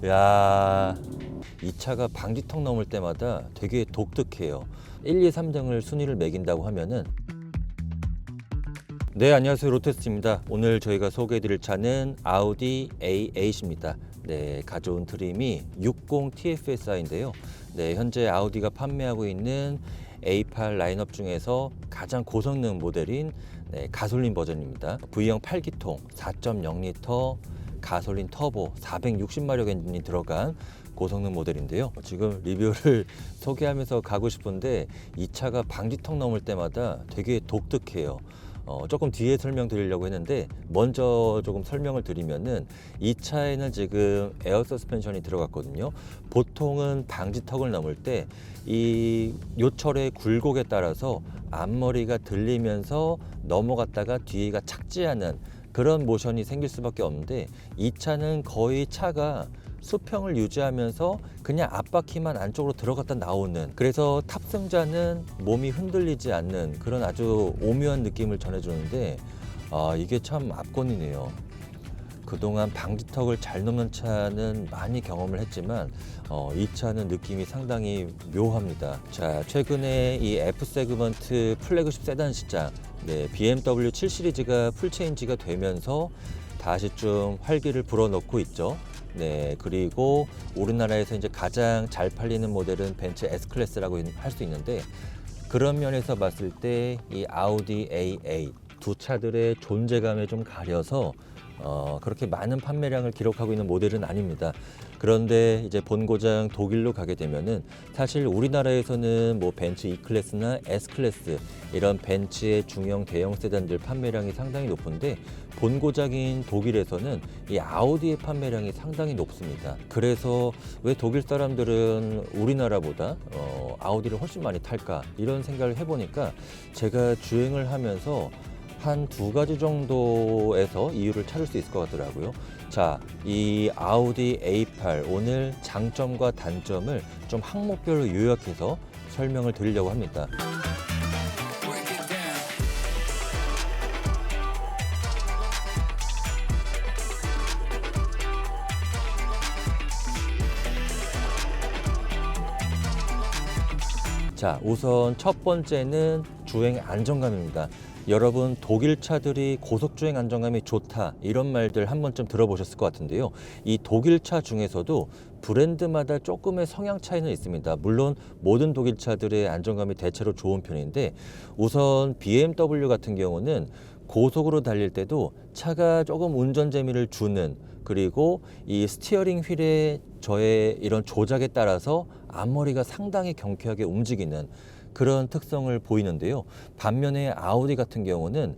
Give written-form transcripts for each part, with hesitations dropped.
야, 이 차가 방지턱 넘을 때마다 되게 독특해요. 1, 2, 3등을 순위를 매긴다고 하면은 네, 안녕하세요. 로테스입니다. 오늘 저희가 소개해드릴 차는 아우디 A8입니다. 네, 가져온 트림이 60 TFSI인데요. 네, 현재 아우디가 판매하고 있는 A8 라인업 중에서 가장 고성능 모델인 가솔린 버전입니다. V형 8기통 4.0L 가솔린 터보 460마력 엔진이 들어간 고성능 모델인데요. 지금 리뷰를 소개하면서 가고 싶은데 이 차가 방지턱 넘을 때마다 되게 독특해요. 조금 뒤에 설명드리려고 했는데 먼저 조금 설명을 드리면은 이 차에는 지금 에어 서스펜션이 들어갔거든요. 보통은 방지턱을 넘을 때 이 요철의 굴곡에 따라서 앞머리가 들리면서 넘어갔다가 뒤가 착지하는 그런 모션이 생길 수밖에 없는데 이 차는 거의 차가 수평을 유지하면서 그냥 앞바퀴만 안쪽으로 들어갔다 나오는, 그래서 탑승자는 몸이 흔들리지 않는 그런 아주 오묘한 느낌을 전해주는데 이게 참 압권이네요. 그동안 방지턱을 잘 넘는 차는 많이 경험을 했지만 이 차는 느낌이 상당히 묘합니다. 자, 최근에 이 F 세그먼트 플래그십 세단 시장, BMW 7 시리즈가 풀체인지가 되면서 다시 좀 활기를 불어넣고 있죠. 그리고 우리나라에서 이제 가장 잘 팔리는 모델은 벤츠 S클래스라고 할 수 있는데, 그런 면에서 봤을 때 이 아우디 A8 두 차들의 존재감에 좀 가려서 그렇게 많은 판매량을 기록하고 있는 모델은 아닙니다. 그런데 이제 본고장 독일로 가게 되면은 사실 우리나라에서는 뭐 벤츠 E클래스나 S클래스 이런 벤츠의 중형 대형 세단들 판매량이 상당히 높은데, 본고장인 독일에서는 이 아우디의 판매량이 상당히 높습니다. 그래서 왜 독일 사람들은 우리나라보다 아우디를 훨씬 많이 탈까, 이런 생각을 해보니까 제가 주행을 하면서 한 두 가지 정도에서 이유를 찾을 수 있을 것 같더라고요. 자, 이 아우디 A8 오늘 장점과 단점을 좀 항목별로 요약해서 설명을 드리려고 합니다. 자, 우선 첫 번째는 주행 안정감입니다. 여러분, 독일 차들이 고속주행 안정감이 좋다, 이런 말들 한 번쯤 들어보셨을 것 같은데요. 이 독일 차 중에서도 브랜드마다 조금의 성향 차이는 있습니다. 물론 모든 독일 차들의 안정감이 대체로 좋은 편인데, 우선 BMW 같은 경우는 고속으로 달릴 때도 차가 조금 운전 재미를 주는, 그리고 이 스티어링 휠의 저의 이런 조작에 따라서 앞머리가 상당히 경쾌하게 움직이는 그런 특성을 보이는데요. 반면에 아우디 같은 경우는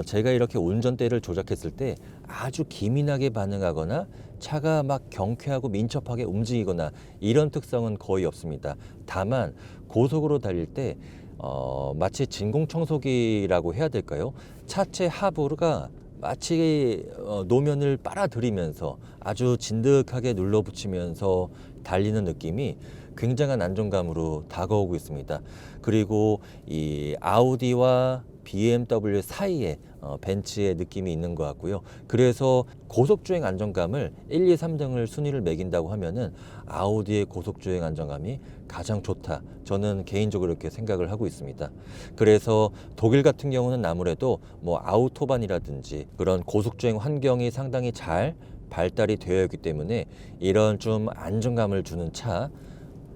제가 이렇게 운전대를 조작했을 때 아주 기민하게 반응하거나 차가 막 경쾌하고 민첩하게 움직이거나 이런 특성은 거의 없습니다. 다만 고속으로 달릴 때 마치 진공청소기라고 해야 될까요? 차체 하부가 마치 노면을 빨아들이면서 아주 진득하게 눌러붙이면서 달리는 느낌이 굉장한 안정감으로 다가오고 있습니다. 그리고 이 아우디와 BMW 사이에 벤츠의 느낌이 있는 것 같고요. 그래서 고속주행 안정감을 1, 2, 3등을 순위를 매긴다고 하면은 아우디의 고속주행 안정감이 가장 좋다, 저는 개인적으로 이렇게 생각을 하고 있습니다. 그래서 독일 같은 경우는 아무래도 뭐 아우토반이라든지 그런 고속주행 환경이 상당히 잘 발달이 되어 있기 때문에 이런 좀 안정감을 주는 차,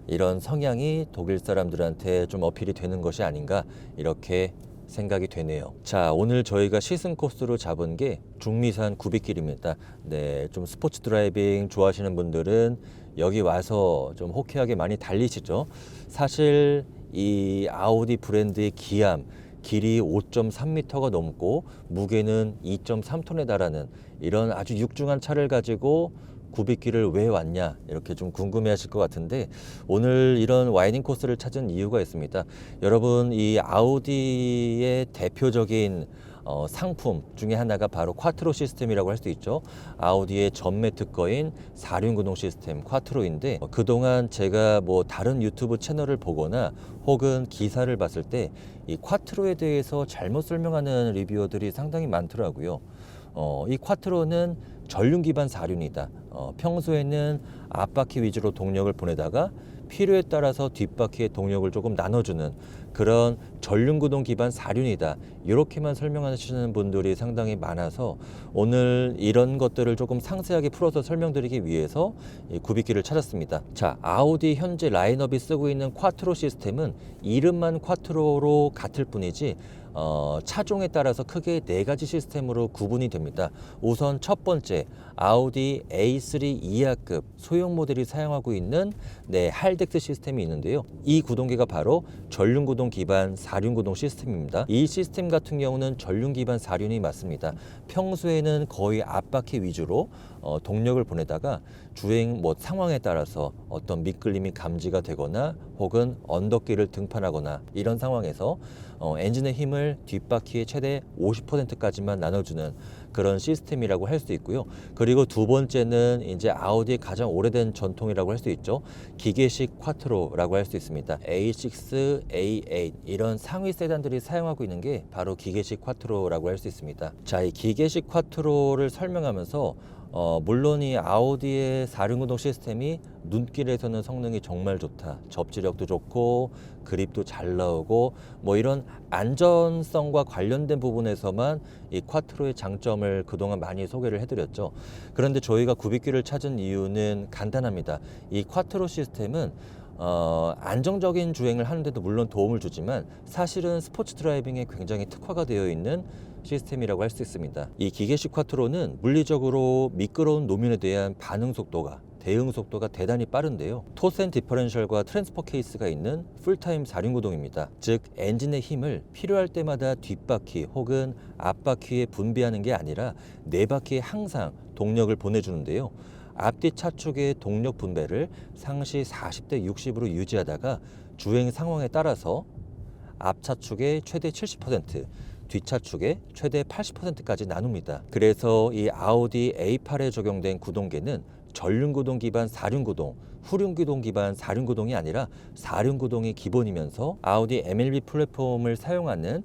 이런 성향이 독일 사람들한테 좀 어필이 되는 것이 아닌가, 이렇게 생각이 되네요. 자, 오늘 저희가 시승 코스로 잡은 게 중미산 구비길입니다. 좀 스포츠 드라이빙 좋아하시는 분들은 여기 와서 좀 호쾌하게 많이 달리시죠. 사실 이 아우디 브랜드의 기암, 길이 5.3m가 넘고 무게는 2.3톤에 달하는 이런 아주 육중한 차를 가지고 구비길을 왜 왔냐, 이렇게 좀 궁금해 하실 것 같은데, 오늘 이런 와이딩 코스를 찾은 이유가 있습니다. 여러분, 이 아우디의 대표적인 상품 중에 하나가 바로 콰트로 시스템이라고 할 수 있죠. 아우디의 전매 특허인 4륜 구동 시스템 콰트로인데, 그동안 제가 뭐 다른 유튜브 채널을 보거나 혹은 기사를 봤을 때 이 콰트로에 대해서 잘못 설명하는 리뷰어들이 상당히 많더라고요. 이 쿼트로는 전륜 기반 4륜이다. 평소에는 앞바퀴 위주로 동력을 보내다가 필요에 따라서 뒷바퀴의 동력을 조금 나눠주는 그런 전륜구동 기반 4륜이다. 이렇게만 설명하시는 분들이 상당히 많아서 오늘 이런 것들을 조금 상세하게 풀어서 설명드리기 위해서 이 굽이기를 찾았습니다. 자, 아우디 현재 라인업이 쓰고 있는 쿼트로 시스템은 이름만 쿼트로로 같을 뿐이지 차종에 따라서 크게 4가지 시스템으로 구분이 됩니다. 우선 첫 번째, 아우디 A3 이하급 소형 모델이 사용하고 있는 할덱스 시스템이 있는데요. 이 구동계가 바로 전륜 구동 기반 4륜 구동 시스템입니다. 이 시스템 같은 경우는 전륜 기반 4륜이 맞습니다. 평소에는 거의 앞바퀴 위주로 동력을 보내다가 주행 상황에 따라서 어떤 미끌림이 감지가 되거나 혹은 언덕길을 등판하거나 이런 상황에서 엔진의 힘을 뒷바퀴의 최대 50%까지만 나눠주는 그런 시스템이라고 할 수 있고요. 그리고 두 번째는 이제 아우디의 가장 오래된 전통이라고 할 수 있죠. 기계식 쿼트로라고 할 수 있습니다. A6, A8 이런 상위 세단들이 사용하고 있는 게 바로 기계식 쿼트로라고 할 수 있습니다. 자, 이 기계식 쿼트로를 설명하면서 물론 이 아우디의 4륜구동 시스템이 눈길에서는 성능이 정말 좋다. 접지력도 좋고 그립도 잘 나오고 이런 안전성과 관련된 부분에서만 이 쿼트로의 장점을 그동안 많이 소개를 해드렸죠. 그런데 저희가 굽이기를 찾은 이유는 간단합니다. 이 쿼트로 시스템은 안정적인 주행을 하는데도 물론 도움을 주지만 사실은 스포츠 드라이빙에 굉장히 특화가 되어 있는 시스템이라고 할 수 있습니다. 이 기계식 쿼트로는 물리적으로 미끄러운 노면에 대한 반응 속도가 대응 속도가 대단히 빠른데요. 토스 앤 디퍼런셜과 트랜스퍼 케이스가 있는 풀타임 4륜 구동입니다. 즉 엔진의 힘을 필요할 때마다 뒷바퀴 혹은 앞바퀴에 분비하는 게 아니라 네 바퀴에 항상 동력을 보내주는데요. 앞뒤 차축의 동력 분배를 상시 40대 60으로 유지하다가 주행 상황에 따라서 앞차축의 최대 70%, 뒷차축의 최대 80%까지 나눕니다. 그래서 이 아우디 A8에 적용된 구동계는 전륜구동 기반 4륜구동, 후륜구동 기반 4륜구동이 아니라 4륜구동이 기본이면서 아우디 MLB 플랫폼을 사용하는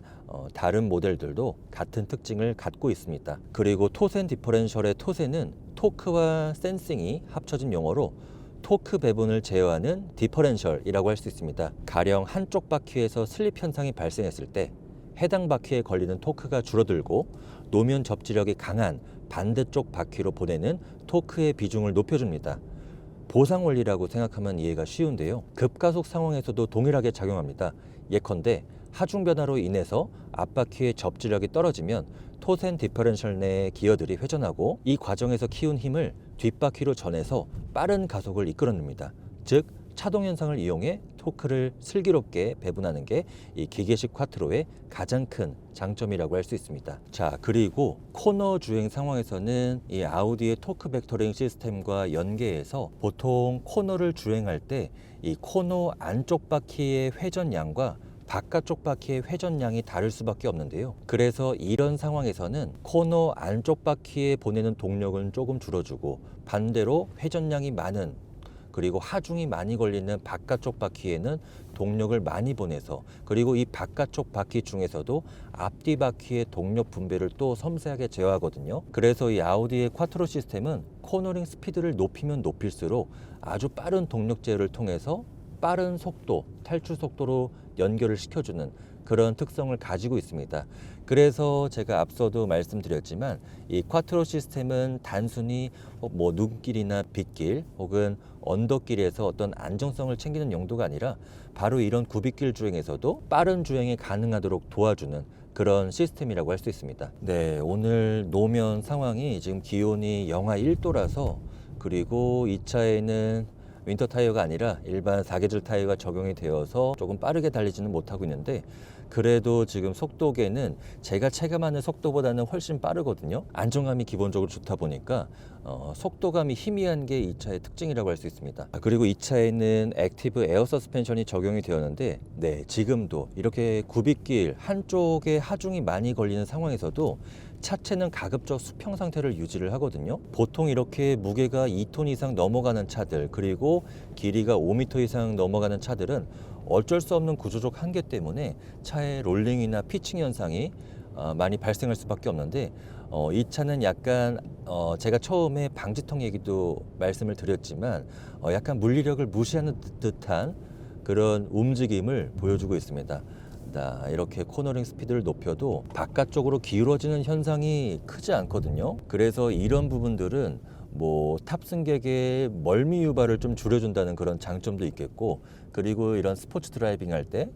다른 모델들도 같은 특징을 갖고 있습니다. 그리고 토센 디퍼런셜의 토세는 토크와 센싱이 합쳐진 용어로 토크 배분을 제어하는 디퍼런셜이라고 할 수 있습니다. 가령 한쪽 바퀴에서 슬립 현상이 발생했을 때 해당 바퀴에 걸리는 토크가 줄어들고 노면 접지력이 강한 반대쪽 바퀴로 보내는 토크의 비중을 높여줍니다. 보상 원리라고 생각하면 이해가 쉬운데요. 급가속 상황에서도 동일하게 작용합니다. 예컨대 하중 변화로 인해서 앞바퀴의 접지력이 떨어지면 토센 디퍼런셜 내의 기어들이 회전하고 이 과정에서 키운 힘을 뒷바퀴로 전해서 빠른 가속을 이끌어냅니다. 즉 차동 현상을 이용해 토크를 슬기롭게 배분하는 게 이 기계식 쿼트로의 가장 큰 장점이라고 할 수 있습니다. 자, 그리고 코너 주행 상황에서는 이 아우디의 토크 벡터링 시스템과 연계해서 보통 코너를 주행할 때 이 코너 안쪽 바퀴의 회전량과 바깥쪽 바퀴의 회전량이 다를 수밖에 없는데요. 그래서 이런 상황에서는 코너 안쪽 바퀴에 보내는 동력은 조금 줄어주고 반대로 회전량이 많은 그리고 하중이 많이 걸리는 바깥쪽 바퀴에는 동력을 많이 보내서 그리고 이 바깥쪽 바퀴 중에서도 앞뒤 바퀴의 동력 분배를 또 섬세하게 제어하거든요. 그래서 이 아우디의 쿼트로 시스템은 코너링 스피드를 높이면 높일수록 아주 빠른 동력 제어를 통해서 빠른 속도, 탈출 속도로 연결을 시켜주는 그런 특성을 가지고 있습니다. 그래서 제가 앞서도 말씀드렸지만 이 쿼트로 시스템은 단순히 눈길이나 빗길 혹은 언덕길에서 어떤 안정성을 챙기는 용도가 아니라 바로 이런 굽이길 주행에서도 빠른 주행이 가능하도록 도와주는 그런 시스템이라고 할 수 있습니다. 네, 오늘 노면 상황이 지금 기온이 영하 1도라서 그리고 이 차에는 윈터 타이어가 아니라 일반 사계절 타이어가 적용이 되어서 조금 빠르게 달리지는 못하고 있는데 그래도 지금 속도계는 제가 체감하는 속도보다는 훨씬 빠르거든요. 안정감이 기본적으로 좋다 보니까 속도감이 희미한 게 이 차의 특징이라고 할 수 있습니다. 그리고 이 차에는 액티브 에어 서스펜션이 적용이 되었는데 지금도 이렇게 굽이길 한쪽에 하중이 많이 걸리는 상황에서도 차체는 가급적 수평 상태를 유지를 하거든요. 보통 이렇게 무게가 2톤 이상 넘어가는 차들 그리고 길이가 5m 이상 넘어가는 차들은 어쩔 수 없는 구조적 한계 때문에 차의 롤링이나 피칭 현상이 많이 발생할 수밖에 없는데 이 차는 약간 제가 처음에 방지턱 얘기도 말씀을 드렸지만 약간 물리력을 무시하는 듯한 그런 움직임을 보여주고 있습니다. 이렇게 코너링 스피드를 높여도 바깥쪽으로 기울어지는 현상이 크지 않거든요. 그래서 이런 부분들은 뭐 탑승객의 멀미 유발을 좀 줄여준다는 그런 장점도 있겠고, 그리고 이런 스포츠 드라이빙 할 때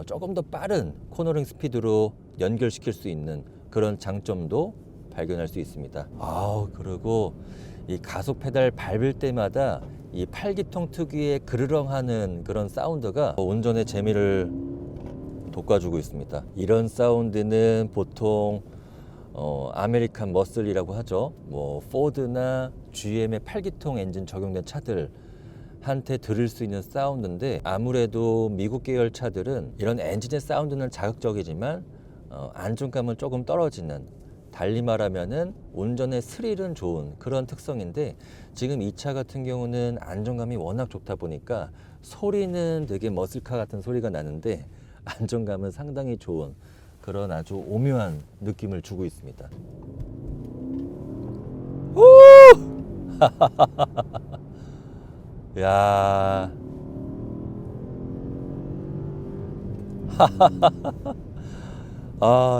조금 더 빠른 코너링 스피드로 연결시킬 수 있는 그런 장점도 발견할 수 있습니다. 그리고 이 가속 페달 밟을 때마다 이 팔기통 특유의 그르렁하는 그런 사운드가 운전의 재미를 돋궈주고 있습니다. 이런 사운드는 보통 아메리칸 머슬이라고 하죠. 뭐 포드나 GM의 8기통 엔진 적용된 차들 한테 들을 수 있는 사운드인데, 아무래도 미국 계열 차들은 이런 엔진의 사운드는 자극적이지만 안정감은 조금 떨어지는, 달리 말하면은 운전의 스릴은 좋은 그런 특성인데, 지금 이 차 같은 경우는 안정감이 워낙 좋다 보니까 소리는 되게 머슬카 같은 소리가 나는데 안정감은 상당히 좋은 그런 아주 오묘한 느낌을 주고 있습니다. 야.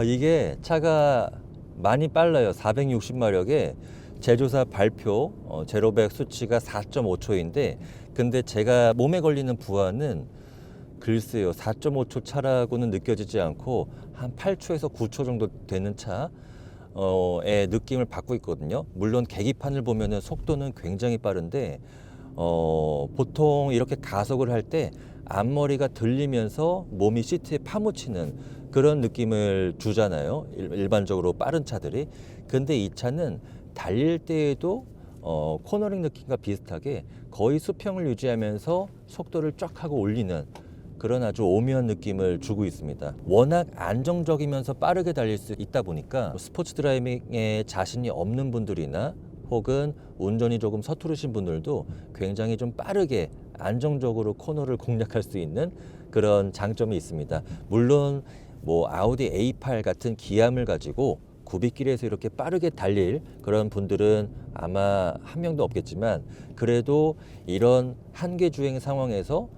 이게 차가 많이 빨라요. 460마력에 제조사 발표 제로백 수치가 4.5초인데, 근데 제가 몸에 걸리는 부하는 글쎄요, 4.5초 차라고는 느껴지지 않고 한 8초에서 9초 정도 되는 차의 느낌을 받고 있거든요. 물론 계기판을 보면은 속도는 굉장히 빠른데 보통 이렇게 가속을 할 때 앞머리가 들리면서 몸이 시트에 파묻히는 그런 느낌을 주잖아요. 일반적으로 빠른 차들이. 근데 이 차는 달릴 때에도 코너링 느낌과 비슷하게 거의 수평을 유지하면서 속도를 쫙 하고 올리는 그런 아주 오묘한 느낌을 주고 있습니다. 워낙 안정적이면서 빠르게 달릴 수 있다 보니까 스포츠 드라이빙에 자신이 없는 분들이나 혹은 운전이 조금 서투르신 분들도 굉장히 좀 빠르게 안정적으로 코너를 공략할 수 있는 그런 장점이 있습니다. 물론 뭐 아우디 A8 같은 기함을 가지고 구빗길에서 이렇게 빠르게 달릴 그런 분들은 아마 한 명도 없겠지만, 그래도 이런 한계 주행 상황에서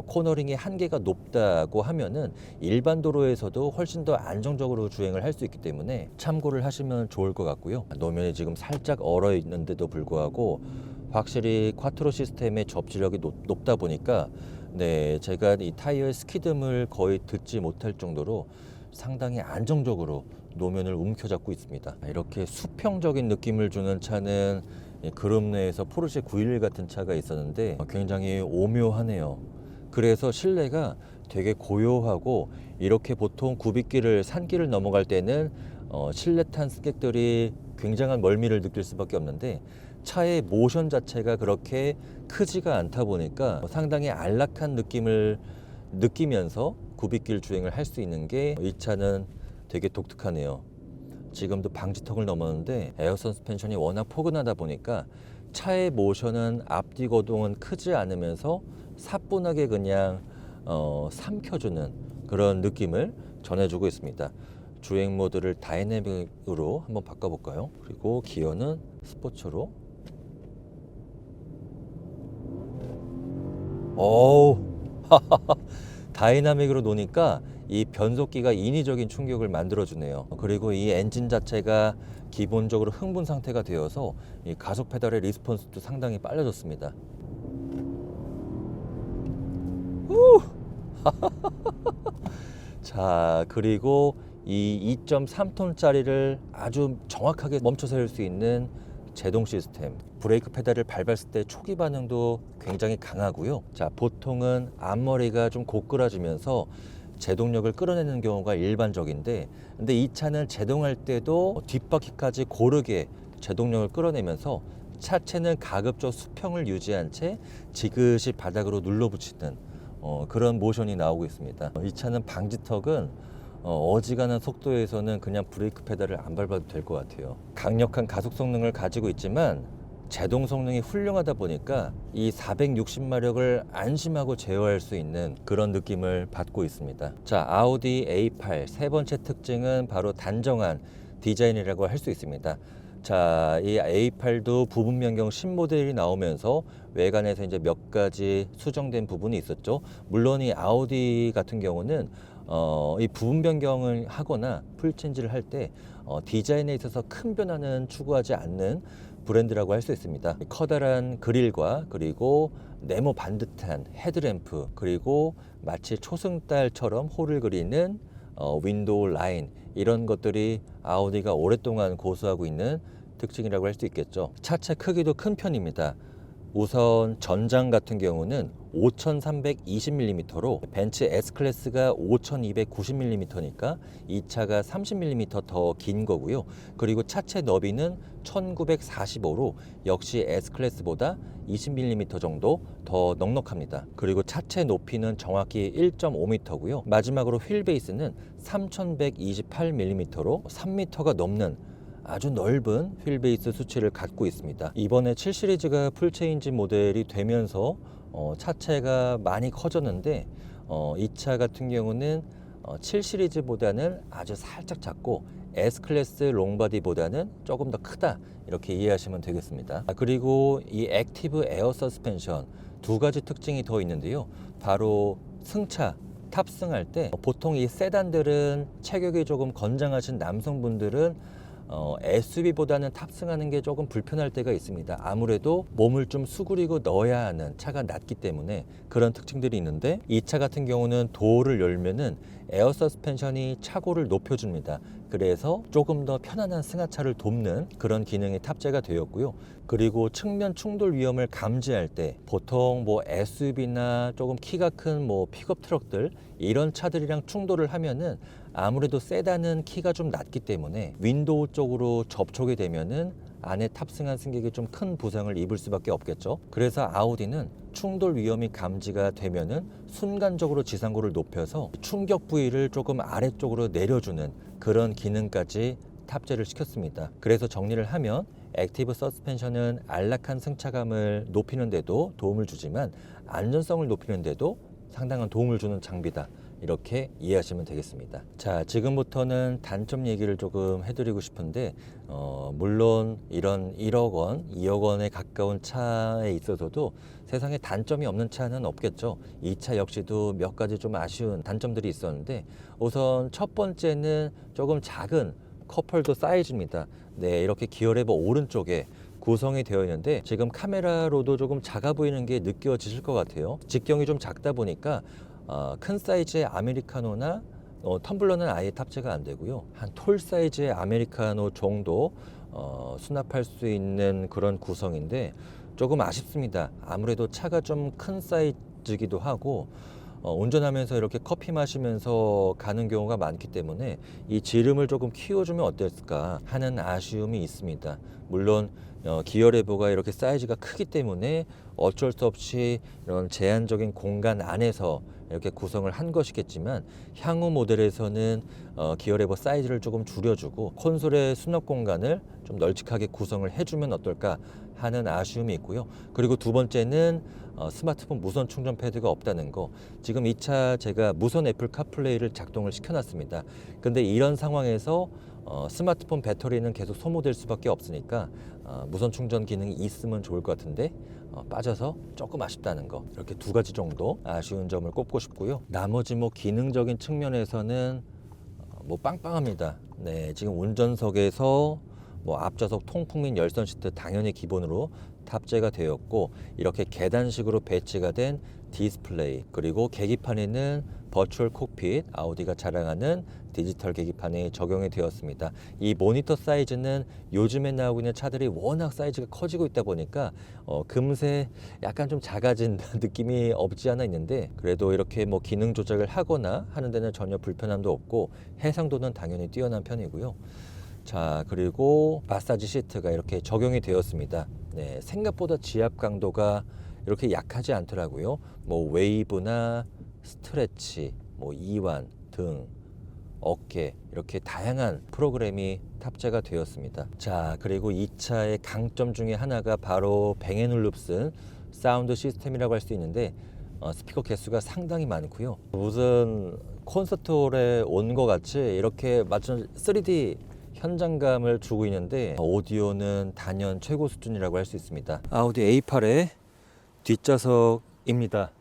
코너링의 한계가 높다고 하면은 일반 도로에서도 훨씬 더 안정적으로 주행을 할 수 있기 때문에 참고를 하시면 좋을 것 같고요. 노면이 지금 살짝 얼어 있는데도 불구하고 확실히 쿼트로 시스템의 접지력이 높다 보니까 제가 이 타이어의 스키듬을 거의 듣지 못할 정도로 상당히 안정적으로 노면을 움켜잡고 있습니다. 이렇게 수평적인 느낌을 주는 차는 그룹 내에서 포르쉐 911 같은 차가 있었는데 굉장히 오묘하네요. 그래서 실내가 되게 고요하고, 이렇게 보통 구빗길을 산길을 넘어갈 때는 실내 탄 승객들이 굉장한 멀미를 느낄 수밖에 없는데, 차의 모션 자체가 그렇게 크지가 않다 보니까 상당히 안락한 느낌을 느끼면서 구빗길 주행을 할 수 있는 게 이 차는 되게 독특하네요. 지금도 방지턱을 넘었는데 에어 서스펜션이 워낙 포근하다 보니까 차의 모션은 앞뒤 거동은 크지 않으면서 사뿐하게 그냥 삼켜주는 그런 느낌을 전해주고 있습니다. 주행 모드를 다이내믹으로 한번 바꿔볼까요? 그리고 기어는 스포츠로. 다이나믹으로 노니까 이 변속기가 인위적인 충격을 만들어주네요. 그리고 이 엔진 자체가 기본적으로 흥분 상태가 되어서 이 가속 페달의 리스폰스도 상당히 빨라졌습니다. 자, 그리고 이 2.3톤짜리를 아주 정확하게 멈춰 세울 수 있는 제동 시스템. 브레이크 페달을 밟았을 때 초기 반응도 굉장히 강하고요. 자, 보통은 앞머리가 좀 고꾸라지면서 제동력을 끌어내는 경우가 일반적인데, 근데 이 차는 제동할 때도 뒷바퀴까지 고르게 제동력을 끌어내면서 차체는 가급적 수평을 유지한 채 지그시 바닥으로 눌러붙이는 그런 모션이 나오고 있습니다. 이 차는 방지턱은 어지간한 속도에서는 그냥 브레이크 페달을 안 밟아도 될 것 같아요. 강력한 가속 성능을 가지고 있지만 제동 성능이 훌륭하다 보니까 이 460마력을 안심하고 제어할 수 있는 그런 느낌을 받고 있습니다. 자, 아우디 A8 세 번째 특징은 바로 단정한 디자인이라고 할 수 있습니다. 자, 이 A8도 부분 변경 신모델이 나오면서 외관에서 이제 몇 가지 수정된 부분이 있었죠. 물론 이 아우디 같은 경우는 이 부분 변경을 하거나 풀체인지를 할 때 디자인에 있어서 큰 변화는 추구하지 않는 브랜드라고 할 수 있습니다. 커다란 그릴과 그리고 네모 반듯한 헤드램프, 그리고 마치 초승달처럼 홀을 그리는 윈도우 라인, 이런 것들이 아우디가 오랫동안 고수하고 있는 특징이라고 할 수 있겠죠. 차체 크기도 큰 편입니다. 우선 전장 같은 경우는 5320mm로 벤츠 S클래스가 5290mm니까 이 차가 30mm 더 긴 거고요. 그리고 차체 너비는 1945로 역시 S클래스보다 20mm 정도 더 넉넉합니다. 그리고 차체 높이는 정확히 1.5m고요. 마지막으로 휠 베이스는 3128mm로 3m가 넘는 아주 넓은 휠베이스 수치를 갖고 있습니다. 이번에 7 시리즈가 풀체인지 모델이 되면서 차체가 많이 커졌는데 이 차 같은 경우는 7 시리즈보다는 아주 살짝 작고 S클래스 롱바디보다는 조금 더 크다, 이렇게 이해하시면 되겠습니다. 그리고 이 액티브 에어 서스펜션, 두 가지 특징이 더 있는데요. 바로 승차, 탑승할 때 보통 이 세단들은 체격이 조금 건장하신 남성분들은 SUV보다는 탑승하는 게 조금 불편할 때가 있습니다. 아무래도 몸을 좀 수그리고 넣어야 하는, 차가 낮기 때문에 그런 특징들이 있는데, 이 차 같은 경우는 도어를 열면은 에어 서스펜션이 차고를 높여줍니다. 그래서 조금 더 편안한 승하차를 돕는 그런 기능이 탑재가 되었고요. 그리고 측면 충돌 위험을 감지할 때 보통 뭐 SUV나 조금 키가 큰 뭐 픽업 트럭들, 이런 차들이랑 충돌을 하면은 아무래도 세단은 키가 좀 낮기 때문에 윈도우 쪽으로 접촉이 되면은 안에 탑승한 승객이 좀 큰 부상을 입을 수밖에 없겠죠. 그래서 아우디는 충돌 위험이 감지가 되면은 순간적으로 지상고를 높여서 충격 부위를 조금 아래쪽으로 내려주는 그런 기능까지 탑재를 시켰습니다. 그래서 정리를 하면 액티브 서스펜션은 안락한 승차감을 높이는 데도 도움을 주지만 안전성을 높이는 데도 상당한 도움을 주는 장비다, 이렇게 이해하시면 되겠습니다. 자, 지금부터는 단점 얘기를 조금 해드리고 싶은데 물론 이런 1억 원, 2억 원에 가까운 차에 있어서도 세상에 단점이 없는 차는 없겠죠. 이 차 역시도 몇 가지 좀 아쉬운 단점들이 있었는데, 우선 첫 번째는 조금 작은 컵홀더 사이즈입니다. 네, 이렇게 기어레버 오른쪽에 구성이 되어 있는데 지금 카메라로도 조금 작아 보이는 게 느껴지실 것 같아요. 직경이 좀 작다 보니까 큰 사이즈의 아메리카노나 텀블러는 아예 탑재가 안 되고요. 한 톨 사이즈의 아메리카노 정도 수납할 수 있는 그런 구성인데 조금 아쉽습니다. 아무래도 차가 좀 큰 사이즈이기도 하고 운전하면서 이렇게 커피 마시면서 가는 경우가 많기 때문에 이 지름을 조금 키워주면 어땠을까 하는 아쉬움이 있습니다. 물론 기어레버가 이렇게 사이즈가 크기 때문에 어쩔 수 없이 이런 제한적인 공간 안에서 이렇게 구성을 한 것이겠지만, 향후 모델에서는 기어레버 사이즈를 조금 줄여주고 콘솔의 수납 공간을 좀 널찍하게 구성을 해주면 어떨까 하는 아쉬움이 있고요. 그리고 두 번째는 스마트폰 무선 충전 패드가 없다는 거. 지금 이 차 제가 무선 애플 카플레이를 작동을 시켜놨습니다. 근데 이런 상황에서 스마트폰 배터리는 계속 소모될 수밖에 없으니까 무선 충전 기능이 있으면 좋을 것 같은데 빠져서 조금 아쉽다는 거, 이렇게 두 가지 정도 아쉬운 점을 꼽고 싶고요. 나머지 뭐 기능적인 측면에서는 뭐 빵빵합니다. 네, 지금 운전석에서 뭐 앞좌석 통풍 및 열선 시트 당연히 기본으로 탑재가 되었고, 이렇게 계단식으로 배치가 된 디스플레이, 그리고 계기판에는 버추얼 콕핏, 아우디가 자랑하는 디지털 계기판이 적용이 되었습니다. 이 모니터 사이즈는 요즘에 나오고 있는 차들이 워낙 사이즈가 커지고 있다 보니까 금세 약간 좀 작아진 느낌이 없지 않아 있는데, 그래도 이렇게 뭐 기능 조작을 하거나 하는 데는 전혀 불편함도 없고 해상도는 당연히 뛰어난 편이고요. 자, 그리고 마사지 시트가 이렇게 적용이 되었습니다. 네, 생각보다 지압 강도가 이렇게 약하지 않더라고요. 뭐 웨이브나 스트레치, 뭐 이완 등, 어깨, 이렇게 다양한 프로그램이 탑재가 되었습니다. 자, 그리고 이 차의 강점 중에 하나가 바로 뱅앤올룹슨 사운드 시스템이라고 할 수 있는데 스피커 개수가 상당히 많고요. 무슨 콘서트홀에 온 것 같이 이렇게 마치 3D 현장감을 주고 있는데 오디오는 단연 최고 수준이라고 할 수 있습니다. 아우디 A8의 뒷좌석입니다.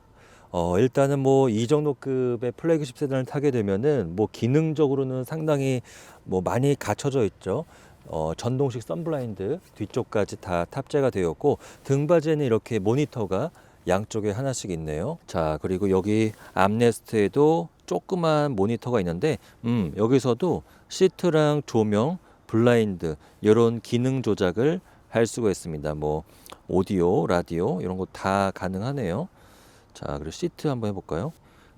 일단은 뭐 이 정도 급의 플래그십 세단을 타게 되면은 뭐 기능적으로는 상당히 뭐 많이 갖춰져 있죠. 전동식 선블라인드 뒤쪽까지 다 탑재가 되었고, 등받이에는 이렇게 모니터가 양쪽에 하나씩 있네요. 자, 그리고 여기 암레스트에도 조그만 모니터가 있는데 여기서도 시트랑 조명, 블라인드 이런 기능 조작을 할 수가 있습니다. 뭐 오디오, 라디오 이런 거 다 가능하네요. 자, 그리고 시트 한번 해볼까요?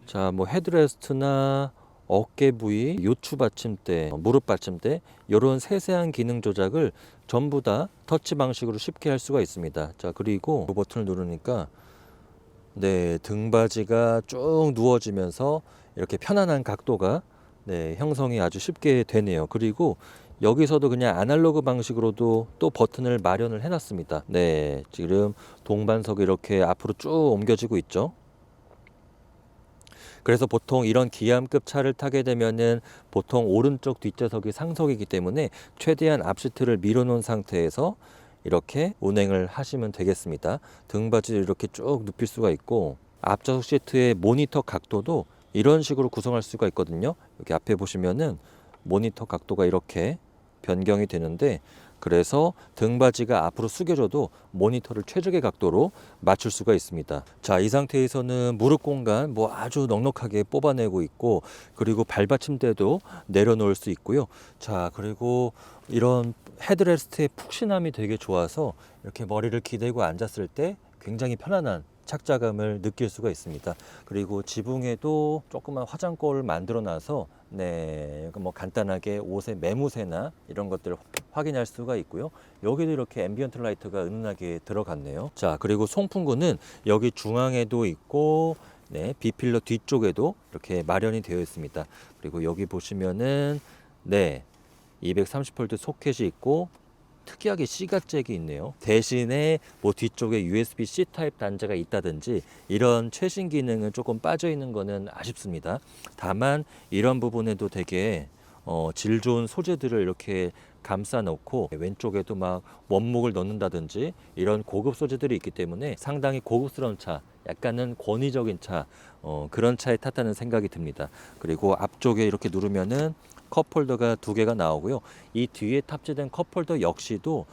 자, 뭐 헤드레스트나 어깨 부위, 요추 받침대, 무릎 받침대 이런 세세한 기능 조작을 전부 다 터치 방식으로 쉽게 할 수가 있습니다. 자, 그리고 이 버튼을 누르니까 네, 등받이가 쭉 누워지면서 이렇게 편안한 각도가 형성이 아주 쉽게 되네요. 그리고 여기서도 그냥 아날로그 방식으로도 또 버튼을 마련을 해놨습니다. 네, 지금 동반석이 이렇게 앞으로 쭉 옮겨지고 있죠. 그래서 보통 이런 기암급 차를 타게 되면은 보통 오른쪽 뒷좌석이 상석이기 때문에 최대한 앞시트를 밀어놓은 상태에서 이렇게 운행을 하시면 되겠습니다. 등받이를 이렇게 쭉 눕힐 수가 있고, 앞좌석 시트의 모니터 각도도 이런 식으로 구성할 수가 있거든요. 여기 앞에 보시면은 모니터 각도가 이렇게 변경이 되는데, 그래서 등받이가 앞으로 숙여져도 모니터를 최적의 각도로 맞출 수가 있습니다. 자, 이 상태에서는 무릎 공간 뭐 아주 넉넉하게 뽑아내고 있고, 그리고 발받침대도 내려놓을 수 있고요. 자, 그리고 이런 헤드레스트의 푹신함이 되게 좋아서 이렇게 머리를 기대고 앉았을 때 굉장히 편안한 착자감을 느낄 수가 있습니다. 그리고 지붕에도 조그만 화장거울을 만들어 놔서 뭐 간단하게 옷의 매무새나 이런 것들을 확인할 수가 있고요. 여기도 이렇게 앰비언트 라이트가 은은하게 들어갔네요. 자, 그리고 송풍구는 여기 중앙에도 있고 B필러 뒤쪽에도 이렇게 마련이 되어 있습니다. 그리고 여기 보시면은 230V 소켓이 있고, 특이하게 C가잭이 있네요. 대신에 뭐 뒤쪽에 USB-C 타입 단자가 있다든지 이런 최신 기능은 조금 빠져 있는 거는 아쉽습니다. 다만 이런 부분에도 되게 질 좋은 소재들을 이렇게 감싸 놓고, 왼쪽에도 막 원목을 넣는다든지 이런 고급 소재들이 있기 때문에 상당히 고급스러운 차, 약간은 권위적인 차, 그런 차에 탔다는 생각이 듭니다. 그리고 앞쪽에 이렇게 누르면은 컵홀더가 2개가 나오고요. 이 뒤에 탑재된 컵홀더 역시도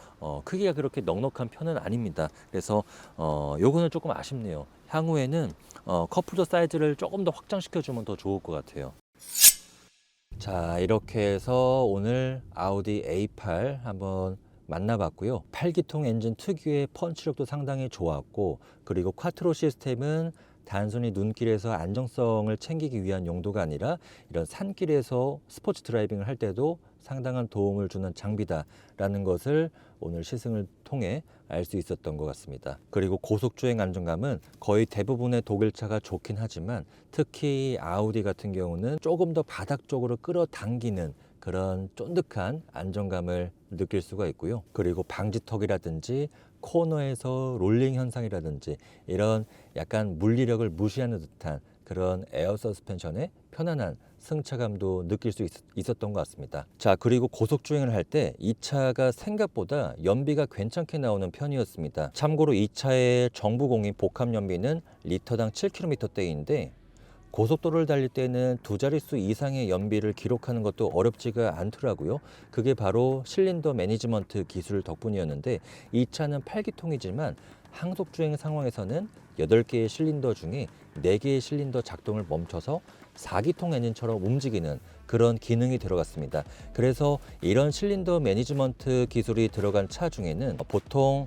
크기가 그렇게 넉넉한 편은 아닙니다. 그래서 요거는 조금 아쉽네요. 향후에는 컵홀더 사이즈를 조금 더 확장시켜 주면 더 좋을 것 같아요. 자, 이렇게 해서 오늘 아우디 A8 한번 만나봤고요. 8기통 엔진 특유의 펀치력도 상당히 좋았고, 그리고 콰트로 시스템은 단순히 눈길에서 안정성을 챙기기 위한 용도가 아니라 이런 산길에서 스포츠 드라이빙을 할 때도 상당한 도움을 주는 장비다라는 것을 오늘 시승을 통해 알 수 있었던 것 같습니다. 그리고 고속주행 안정감은 거의 대부분의 독일차가 좋긴 하지만 특히 아우디 같은 경우는 조금 더 바닥 쪽으로 끌어당기는 그런 쫀득한 안정감을 느낄 수가 있고요. 그리고 방지턱이라든지 코너에서 롤링 현상이라든지 이런 약간 물리력을 무시하는 듯한 그런 에어 서스펜션의 편안한 승차감도 느낄 수 있었던 것 같습니다. 자, 그리고 고속주행을 할 때 이 차가 생각보다 연비가 괜찮게 나오는 편이었습니다. 참고로 이 차의 정부 공인 복합 연비는 리터당 7km대인데 고속도로를 달릴 때는 2자릿수 이상의 연비를 기록하는 것도 어렵지가 않더라고요. 그게 바로 실린더 매니지먼트 기술 덕분이었는데, 이 차는 8기통이지만 항속주행 상황에서는 8개의 실린더 중에 4개의 실린더 작동을 멈춰서 4기통 엔진처럼 움직이는 그런 기능이 들어갔습니다. 그래서 이런 실린더 매니지먼트 기술이 들어간 차 중에는 보통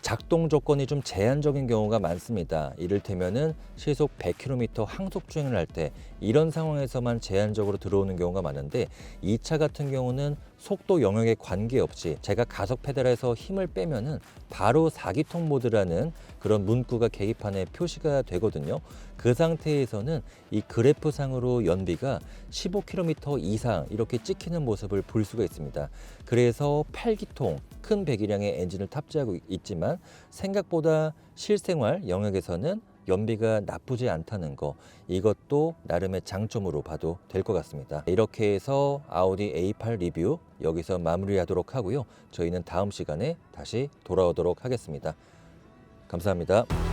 작동 조건이 좀 제한적인 경우가 많습니다. 이를테면은 시속 100km 항속 주행을 할 때 이런 상황에서만 제한적으로 들어오는 경우가 많은데, 이 차 같은 경우는 속도 영역에 관계없이 제가 가속 페달에서 힘을 빼면은 바로 4기통 모드라는 그런 문구가 계기판에 표시가 되거든요. 그 상태에서는 이 그래프상으로 연비가 15km 이상 이렇게 찍히는 모습을 볼 수가 있습니다. 그래서 8기통 큰 배기량의 엔진을 탑재하고 있지만 생각보다 실생활 영역에서는 연비가 나쁘지 않다는 거, 이것도 나름의 장점으로 봐도 될 것 같습니다. 이렇게 해서 아우디 A8 리뷰 여기서 마무리하도록 하고요. 저희는 다음 시간에 다시 돌아오도록 하겠습니다. 감사합니다.